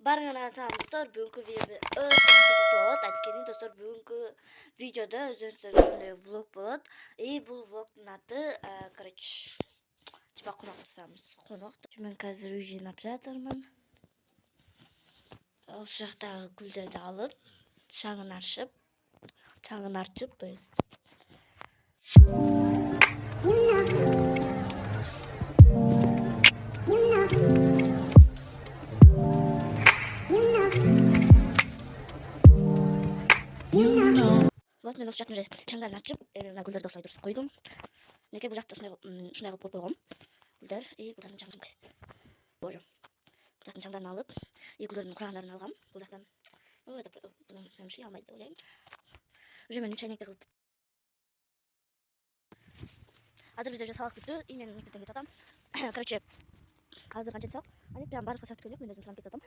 Барыңа достор бүгүнкү видео достор бүгүнкү видеодо өзүңүздөр влог болот. И бул влогдун аты, короче, типа коноктосамыз. Конок. Мен азыр үй жыйнап жатырмын. Ошол жактагы гүлдөрдү алып, чаңын арчып, Вот мен ошол жактын чаңдарын ачып, мына гүлдөрдү осылай дурустап койдум. Менеки бул жакта ушундай кылып коюп койгом. Гүлдөр, и булардын чаңдарын койдум. Бул жактын чаңдарын алып, и гүлдөрдүн куягандарын алгам. Бул жактан мен шый алмайт деп ойлойм. Уже мен чайникте кылып. Азыр бизде сабак бүттү, и мен мектептен кетип атам. Короче, азыр канча сабак? Азыр прям баарыбызга сабак бүткөн жок, мен өзүм сабак кетип атам.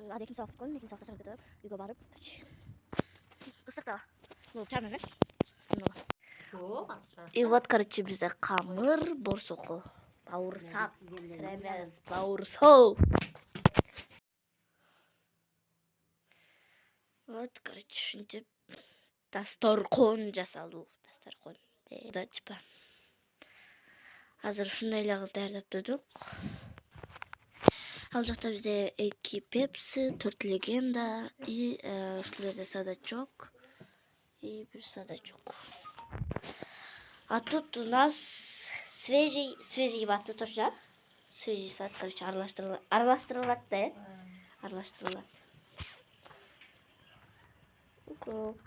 Азыр экинчи сабак бүткөн, экинчи сабакта кетип атам. Үйгө барып, ысык да. Ну, чарм эмес. И вот, короче, бизде камыр, борсоку, бауырсак, эмес, бауырсоо. Вот, короче, ушинтип дасторкон жасалуу, дасторкон. Да, типа. Азыр ушундай эле кылып даярдап турдук. Ал жакта бизде 2 пепси, 4 легенда и ушулерде садачок и бир садачок. А тут у нас свежий ваты точно. Свежий сад, короче, аралаштырылат да, аралаштырылат. Укроп.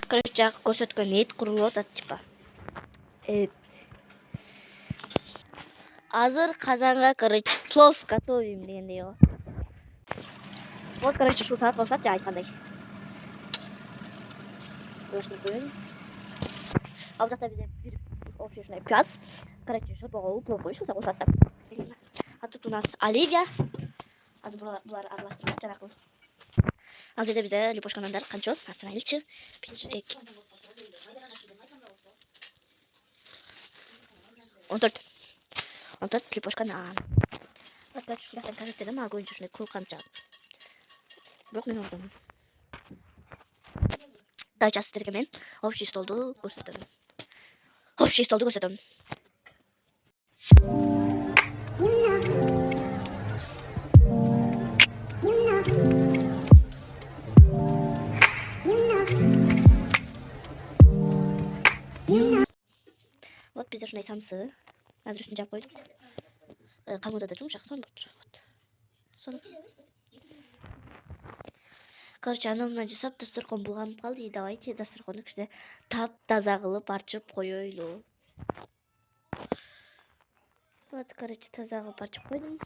Короче, көрсөткөн эт курулуп атат, типа. Эт. Азыр казанга, короче, плов готовим дегендей го. Вот, короче, ушул саат болсат, жа айткандай. Көчтүп коелу. Ал жакта бизде бир общий ушундай пияз. Короче, шорпого плов коюшу саат. А тут у нас оливья. Азыр булар аралаштырылат жанакыл. Ал жерде бизде лепешка нандар канча? Асырайлычы. 14 лепешка нан. Вот, короче, ушул жактан конфеттерден мага көбүнчө ушундай кыл камча. Бирок мен ордум. Дайча сиздерге мен общий столду көрсөтөм. Вот бизде ушундай самсы. Азыр үстүн жаап койдук. Камырда да жумшак сонуп тур. Вот. Сонуп. Короче, аны мына жасап дасторкон булганып калды. И давайте дасторконду кичине таптаза кылып арчып коёйлу. Вот, короче, таза кылып арчып койдум.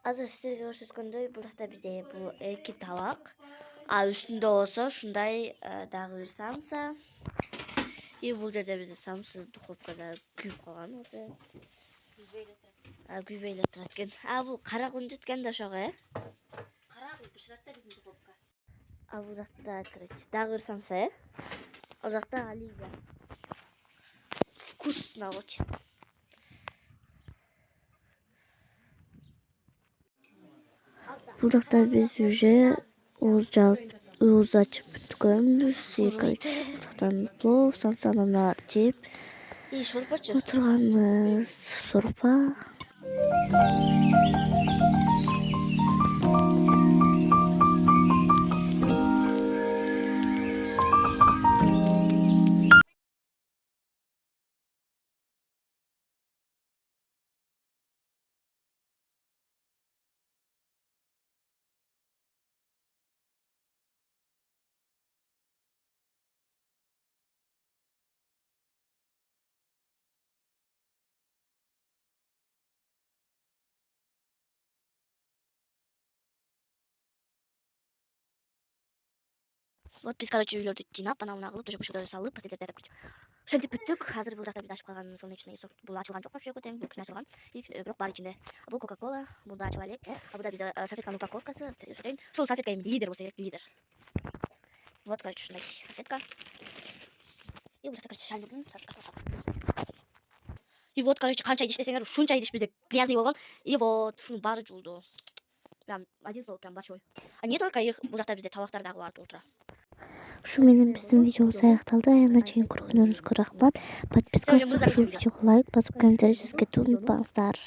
Азыр сиздерге көрсөткөндөй, бул жакта бизде бул 2 табак. А үстүндө болсо ушундай дагы бир самса. И бул жерде бизде самсы духовкада күйүп калган. Күйбөйлөп турат экен. Бул кара кунжут экен да ошого, Кара кылып бышырат да биздин духовка. Бул жакта, короче, дагы бир самса, Ал жакта оливья. Вкусно очень. Бул жакта биз уже ууз ачып бүткөнбүз. И, короче, бул жактан плов, самса, нандар жеп отурганбыз. Сорпа. Вот биз, короче, үйлөрдү жыйнап, анан кылып, төшөк салып, пастелдерди даярдап койчу. Ошентип бүттүк. Азыр бул жакта биз ачып калган солнечный сок. Бул ачылган жок вообще, тең кичине ачылган. И бирок бар ичинде. Бул Кока-кола, бул да ачып элек. Бул да бизде салфетканын упаковкасы. Ушул салфетка эми лидер болсо керек, лидер. Вот, короче, ушундай салфетка. И И вот, короче, шай нұрдың и вот, короче, қанша идиш десеңер, шунша идиш бізде грязный болған. И вот, шуның бары жуылды. Прям один стол прям большой. А не только их, бұл жақта бізде табақтардағы бар толтыра. Шу менен биздин видеобуз аякталды. Аяғына чейин көргөнүңүзгө рахмат. Подпискасы, ушул видеого лайк басып, комментарий жазып кетүүнү унутпаңыздар.